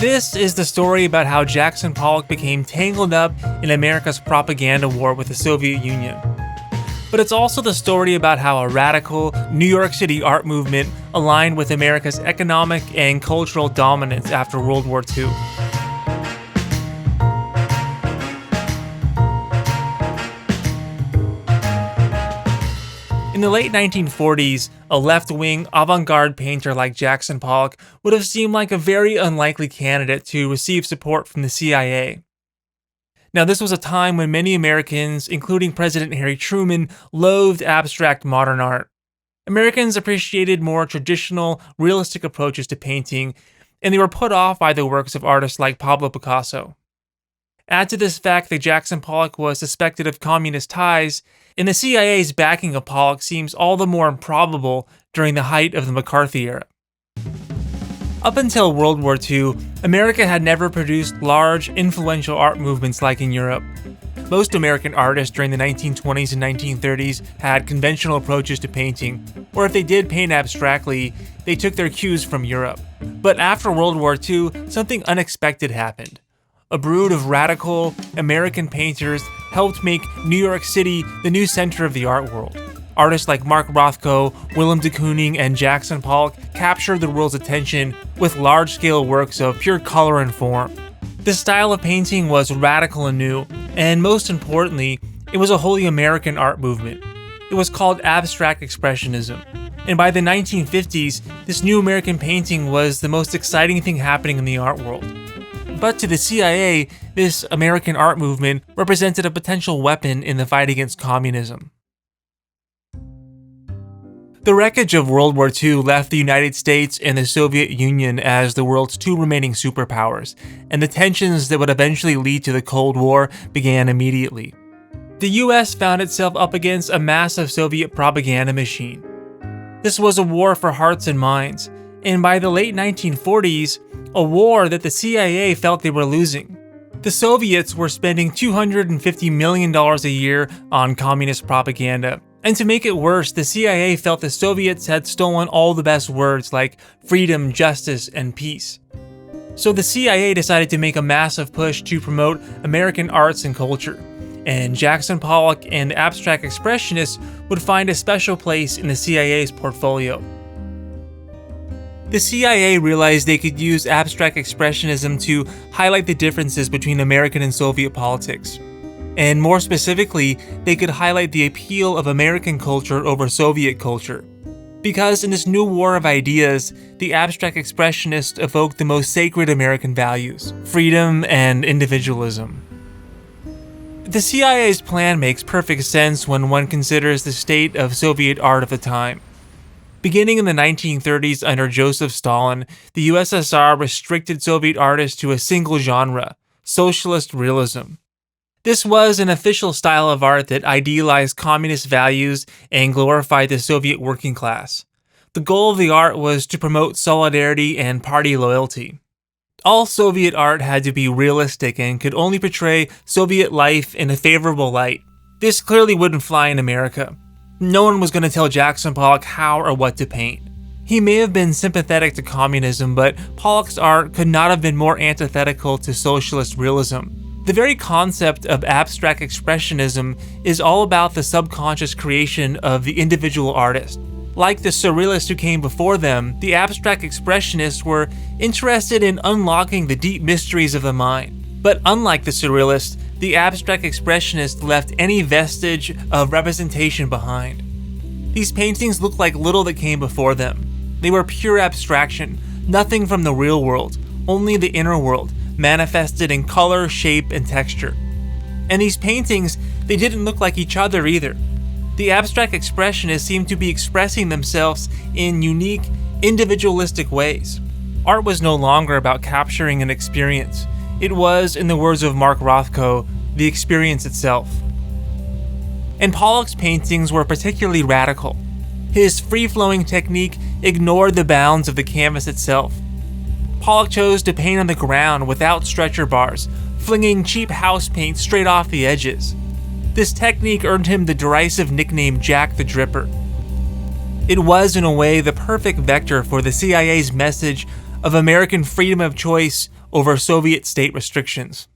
This is the story about how Jackson Pollock became tangled up in America's propaganda war with the Soviet Union. But it's also the story about how a radical New York City art movement aligned with America's economic and cultural dominance after World War II. In the late 1940s, a left-wing avant-garde painter like Jackson Pollock would have seemed like a very unlikely candidate to receive support from the CIA. Now, this was a time when many Americans, including President Harry Truman, loathed abstract modern art. Americans appreciated more traditional, realistic approaches to painting, and they were put off by the works of artists like Pablo Picasso. Add to this fact that Jackson Pollock was suspected of communist ties, and the CIA's backing of Pollock seems all the more improbable during the height of the McCarthy era. Up until World War II, America had never produced large, influential art movements like in Europe. Most American artists during the 1920s and 1930s had conventional approaches to painting, or if they did paint abstractly, they took their cues from Europe. But after World War II, something unexpected happened. A brood of radical American painters helped make New York City the new center of the art world. Artists like Mark Rothko, Willem de Kooning, and Jackson Pollock captured the world's attention with large-scale works of pure color and form. This style of painting was radical and new, and most importantly, it was a wholly American art movement. It was called Abstract Expressionism, and by the 1950s, this new American painting was the most exciting thing happening in the art world. But to the CIA, this American art movement represented a potential weapon in the fight against communism. The wreckage of World War II left the United States and the Soviet Union as the world's two remaining superpowers, and the tensions that would eventually lead to the Cold War began immediately. The US found itself up against a massive Soviet propaganda machine. This was a war for hearts and minds, and by the late 1940s, a war that the CIA felt they were losing. The Soviets were spending $250 million a year on communist propaganda. And to make it worse, the CIA felt the Soviets had stolen all the best words like freedom, justice, and peace. So the CIA decided to make a massive push to promote American arts and culture, and Jackson Pollock and Abstract Expressionists would find a special place in the CIA's portfolio. The CIA realized they could use Abstract Expressionism to highlight the differences between American and Soviet politics. And more specifically, they could highlight the appeal of American culture over Soviet culture. Because in this new war of ideas, the Abstract Expressionists evoked the most sacred American values, freedom and individualism. The CIA's plan makes perfect sense when one considers the state of Soviet art of the time. Beginning in the 1930s under Joseph Stalin, the USSR restricted Soviet artists to a single genre, Socialist Realism. This was an official style of art that idealized communist values and glorified the Soviet working class. The goal of the art was to promote solidarity and party loyalty. All Soviet art had to be realistic and could only portray Soviet life in a favorable light. This clearly wouldn't fly in America. No one was going to tell Jackson Pollock how or what to paint. He may have been sympathetic to communism, but Pollock's art could not have been more antithetical to Socialist Realism. The very concept of abstract expressionism is all about the subconscious creation of the individual artist. Like the surrealists who came before them, the abstract expressionists were interested in unlocking the deep mysteries of the mind. But unlike the surrealists, the abstract expressionists left any vestige of representation behind. These paintings look like little that came before them. They were pure abstraction, nothing from the real world, only the inner world, manifested in color, shape, and texture. And these paintings, they didn't look like each other either. The abstract expressionists seemed to be expressing themselves in unique, individualistic ways. Art was no longer about capturing an experience. It was, in the words of Mark Rothko, the experience itself. And Pollock's paintings were particularly radical. His free-flowing technique ignored the bounds of the canvas itself. Pollock chose to paint on the ground without stretcher bars, flinging cheap house paint straight off the edges. This technique earned him the derisive nickname Jack the Dripper. It was, in a way, the perfect vector for the CIA's message of American freedom of choice over Soviet state restrictions.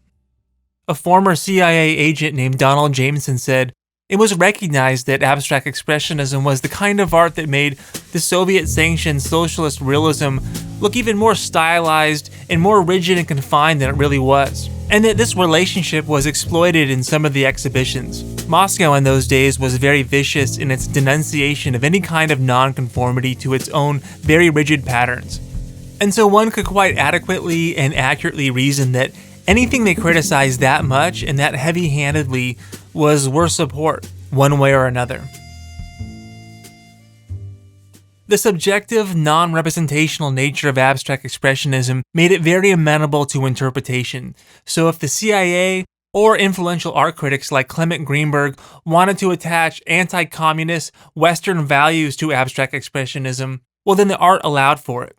A former CIA agent named Donald Jameson said, "It was recognized that abstract expressionism was the kind of art that made the Soviet-sanctioned Socialist Realism look even more stylized and more rigid and confined than it really was, and that this relationship was exploited in some of the exhibitions. Moscow in those days was very vicious in its denunciation of any kind of nonconformity to its own very rigid patterns. And so one could quite adequately and accurately reason that anything they criticized that much and that heavy-handedly was worth support, one way or another." The subjective, non-representational nature of abstract expressionism made it very amenable to interpretation, so if the CIA or influential art critics like Clement Greenberg wanted to attach anti-communist Western values to abstract expressionism, well then the art allowed for it.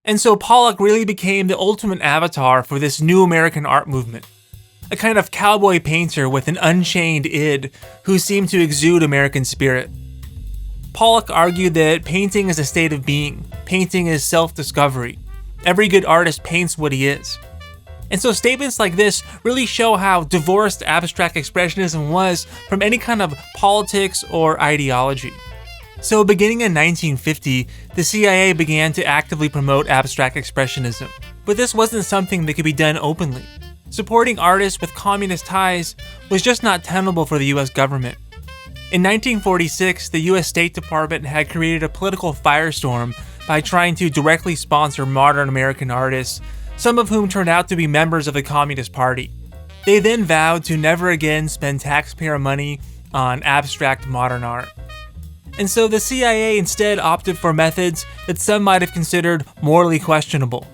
And so Pollock really became the ultimate avatar for this new American art movement. A kind of cowboy painter with an unchained id who seemed to exude American spirit. Pollock argued that painting is a state of being. Painting is self-discovery. Every good artist paints what he is. And so statements like this really show how divorced abstract expressionism was from any kind of politics or ideology. So beginning in 1950, the CIA began to actively promote abstract expressionism. But this wasn't something that could be done openly. Supporting artists with communist ties was just not tenable for the US government. In 1946, the US State Department had created a political firestorm by trying to directly sponsor modern American artists, some of whom turned out to be members of the Communist Party. They then vowed to never again spend taxpayer money on abstract modern art. And so the CIA instead opted for methods that some might have considered morally questionable.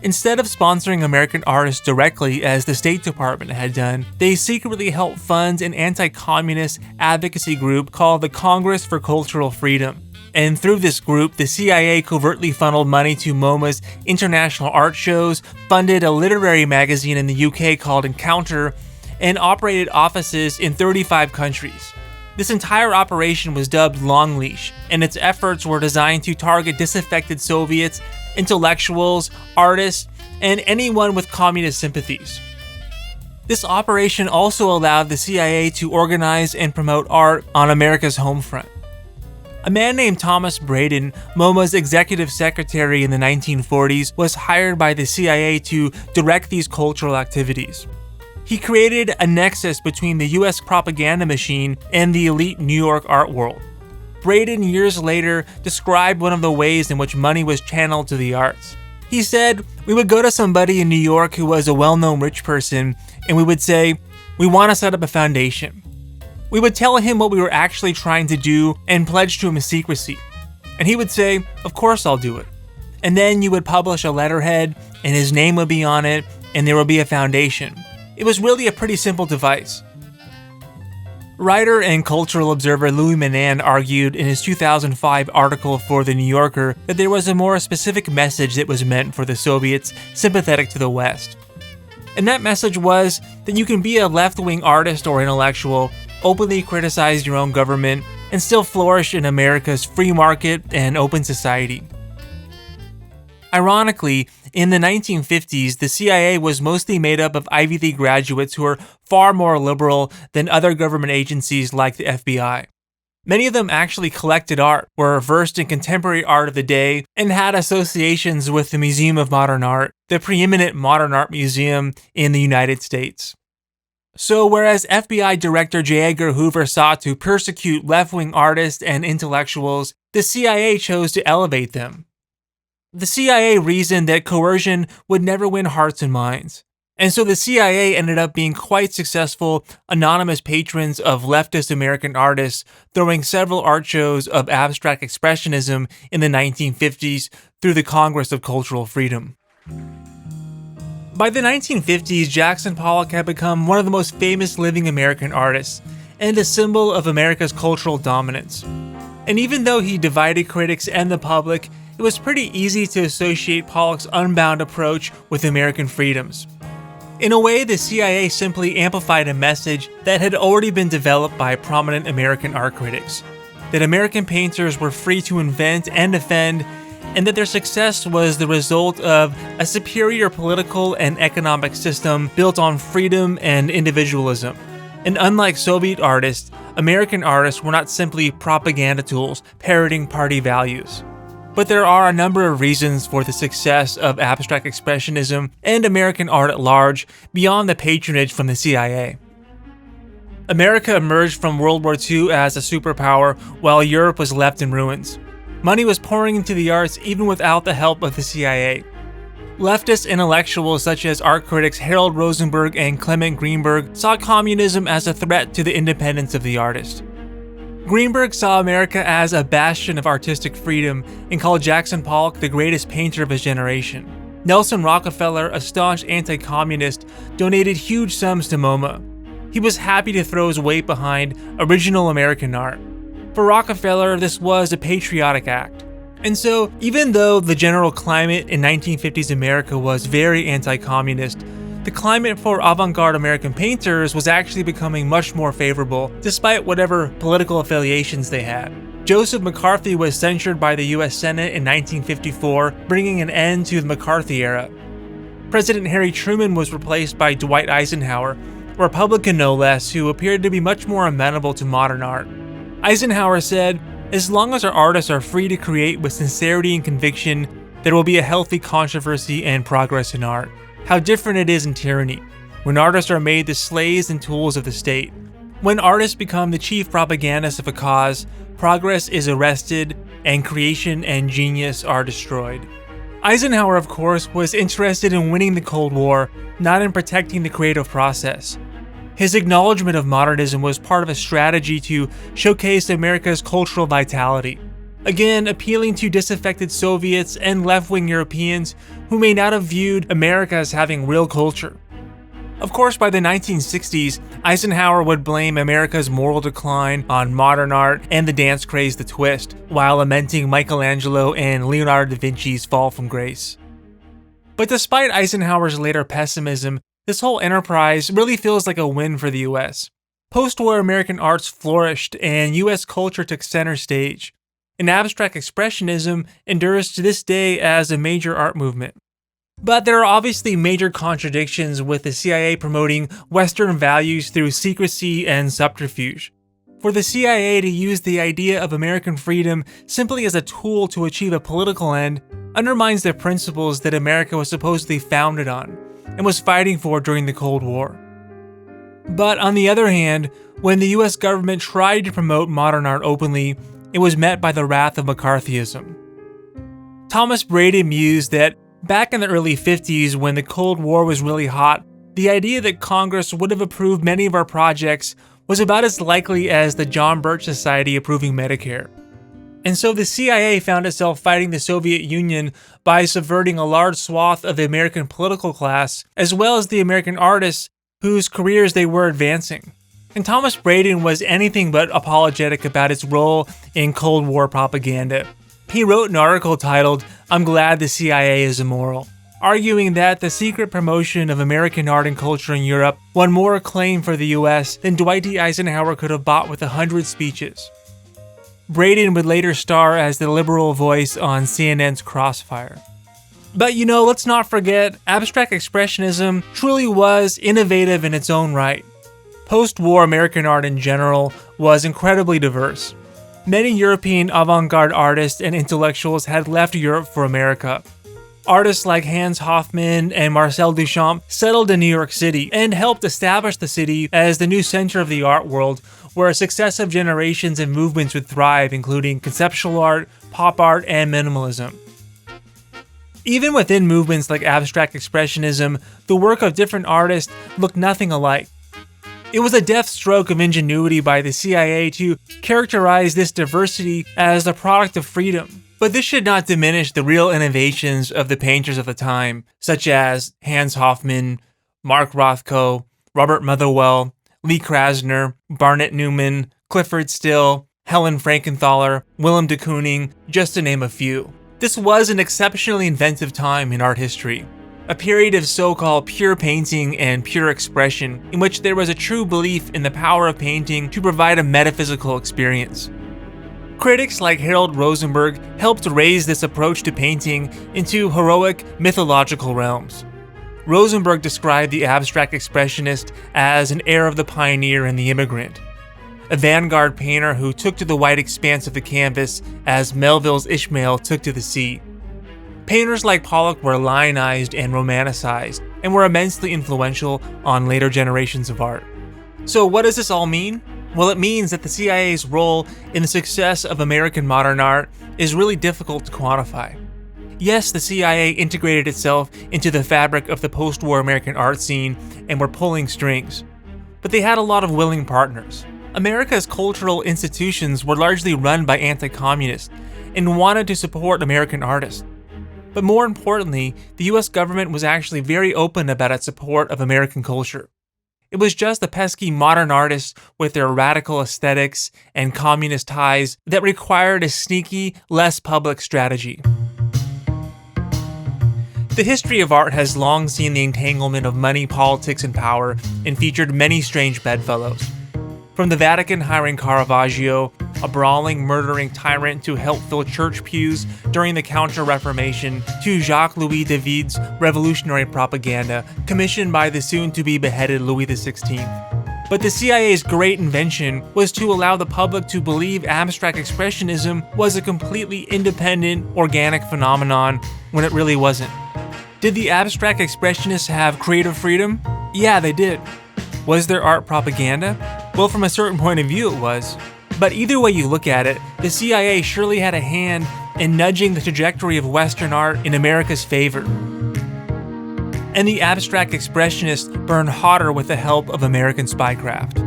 Instead of sponsoring American artists directly, as the State Department had done, they secretly helped fund an anti-communist advocacy group called the Congress for Cultural Freedom. And through this group, the CIA covertly funneled money to MoMA's international art shows, funded a literary magazine in the UK called Encounter, and operated offices in 35 countries. This entire operation was dubbed Long Leash, and its efforts were designed to target disaffected Soviets, intellectuals, artists, and anyone with communist sympathies. This operation also allowed the CIA to organize and promote art on America's home front. A man named Thomas Braden, MoMA's executive secretary in the 1940s, was hired by the CIA to direct these cultural activities. He created a nexus between the US propaganda machine and the elite New York art world. Braden years later described one of the ways in which money was channeled to the arts. He said, "We would go to somebody in New York who was a well-known rich person, and we would say, 'We want to set up a foundation.' We would tell him what we were actually trying to do and pledge to him secrecy. And he would say, 'Of course I'll do it.' And then you would publish a letterhead, and his name would be on it, and there would be a foundation. It was really a pretty simple device." Writer and cultural observer Louis Menand argued in his 2005 article for The New Yorker that there was a more specific message that was meant for the Soviets sympathetic to the West. And that message was that you can be a left-wing artist or intellectual, openly criticize your own government, and still flourish in America's free market and open society. Ironically, in the 1950s, the CIA was mostly made up of Ivy League graduates who were far more liberal than other government agencies like the FBI. Many of them actually collected art, were versed in contemporary art of the day, and had associations with the Museum of Modern Art, the preeminent modern art museum in the United States. So whereas FBI Director J. Edgar Hoover sought to persecute left-wing artists and intellectuals, the CIA chose to elevate them. The CIA reasoned that coercion would never win hearts and minds. And so the CIA ended up being quite successful anonymous patrons of leftist American artists, throwing several art shows of abstract expressionism in the 1950s through the Congress of Cultural Freedom. By the 1950s, Jackson Pollock had become one of the most famous living American artists, and a symbol of America's cultural dominance. And even though he divided critics and the public, it was pretty easy to associate Pollock's unbound approach with American freedoms. In a way, the CIA simply amplified a message that had already been developed by prominent American art critics, that American painters were free to invent and offend and that their success was the result of a superior political and economic system built on freedom and individualism. And unlike Soviet artists, American artists were not simply propaganda tools parroting party values. But there are a number of reasons for the success of abstract expressionism and American art at large beyond the patronage from the CIA. America emerged from World War II as a superpower while Europe was left in ruins. Money was pouring into the arts even without the help of the CIA. Leftist intellectuals such as art critics Harold Rosenberg and Clement Greenberg saw communism as a threat to the independence of the artist. Greenberg saw America as a bastion of artistic freedom and called Jackson Pollock the greatest painter of his generation. Nelson Rockefeller, a staunch anti-communist, donated huge sums to MoMA. He was happy to throw his weight behind original American art. For Rockefeller, this was a patriotic act. And so, even though the general climate in 1950s America was very anti-communist, the climate for avant-garde American painters was actually becoming much more favorable, despite whatever political affiliations they had. Joseph McCarthy was censured by the US Senate in 1954, bringing an end to the McCarthy era. President Harry Truman was replaced by Dwight Eisenhower, a Republican no less, who appeared to be much more amenable to modern art. Eisenhower said, "As long as our artists are free to create with sincerity and conviction, there will be a healthy controversy and progress in art. How different it is in tyranny, when artists are made the slaves and tools of the state. When artists become the chief propagandists of a cause, progress is arrested, and creation and genius are destroyed." Eisenhower, of course, was interested in winning the Cold War, not in protecting the creative process. His acknowledgement of modernism was part of a strategy to showcase America's cultural vitality, again appealing to disaffected Soviets and left-wing Europeans who may not have viewed America as having real culture. Of course, by the 1960s, Eisenhower would blame America's moral decline on modern art and the dance craze The Twist, while lamenting Michelangelo and Leonardo da Vinci's fall from grace. But despite Eisenhower's later pessimism, this whole enterprise really feels like a win for the US. Post-war American arts flourished and US culture took center stage. And abstract expressionism endures to this day as a major art movement. But there are obviously major contradictions with the CIA promoting Western values through secrecy and subterfuge. For the CIA to use the idea of American freedom simply as a tool to achieve a political end undermines the principles that America was supposedly founded on and was fighting for during the Cold War. But on the other hand, when the US government tried to promote modern art openly, it was met by the wrath of McCarthyism. Thomas Braden mused that back in the early 50s, when the Cold War was really hot, the idea that Congress would have approved many of our projects was about as likely as the John Birch Society approving Medicare. And so the CIA found itself fighting the Soviet Union by subverting a large swath of the American political class, as well as the American artists whose careers they were advancing. And Thomas Braden was anything but apologetic about its role in Cold War propaganda. He wrote an article titled, "I'm Glad the CIA is Immoral," arguing that the secret promotion of American art and culture in Europe won more acclaim for the US than Dwight D. Eisenhower could have bought with 100 speeches. Braden would later star as the liberal voice on CNN's Crossfire. But let's not forget, abstract expressionism truly was innovative in its own right. Post-war American art in general was incredibly diverse. Many European avant-garde artists and intellectuals had left Europe for America. Artists like Hans Hofmann and Marcel Duchamp settled in New York City and helped establish the city as the new center of the art world, where successive generations and movements would thrive, including conceptual art, pop art, and minimalism. Even within movements like abstract expressionism, the work of different artists looked nothing alike. It was a deft stroke of ingenuity by the CIA to characterize this diversity as the product of freedom. But this should not diminish the real innovations of the painters of the time, such as Hans Hofmann, Mark Rothko, Robert Motherwell, Lee Krasner, Barnett Newman, Clifford Still, Helen Frankenthaler, Willem de Kooning, just to name a few. This was an exceptionally inventive time in art history. A period of so-called pure painting and pure expression, in which there was a true belief in the power of painting to provide a metaphysical experience. Critics like Harold Rosenberg helped raise this approach to painting into heroic, mythological realms. Rosenberg described the abstract expressionist as an heir of the pioneer and the immigrant, a vanguard painter who took to the white expanse of the canvas as Melville's Ishmael took to the sea. Painters like Pollock were lionized and romanticized, and were immensely influential on later generations of art. So what does this all mean? Well, it means that the CIA's role in the success of American modern art is really difficult to quantify. Yes, the CIA integrated itself into the fabric of the post-war American art scene and were pulling strings, but they had a lot of willing partners. America's cultural institutions were largely run by anti-communists and wanted to support American artists. But more importantly, the US government was actually very open about its support of American culture. It was just the pesky modern artists with their radical aesthetics and communist ties that required a sneaky, less public strategy. The history of art has long seen the entanglement of money, politics, and power, and featured many strange bedfellows. From the Vatican hiring Caravaggio, a brawling, murdering tyrant to help fill church pews during the Counter-Reformation, to Jacques-Louis David's revolutionary propaganda, commissioned by the soon-to-be beheaded Louis XVI. But the CIA's great invention was to allow the public to believe abstract expressionism was a completely independent, organic phenomenon when it really wasn't. Did the abstract expressionists have creative freedom? Yeah, they did. Was their art propaganda? Well, from a certain point of view, it was. But either way you look at it, the CIA surely had a hand in nudging the trajectory of Western art in America's favor. And the abstract expressionists burned hotter with the help of American spycraft.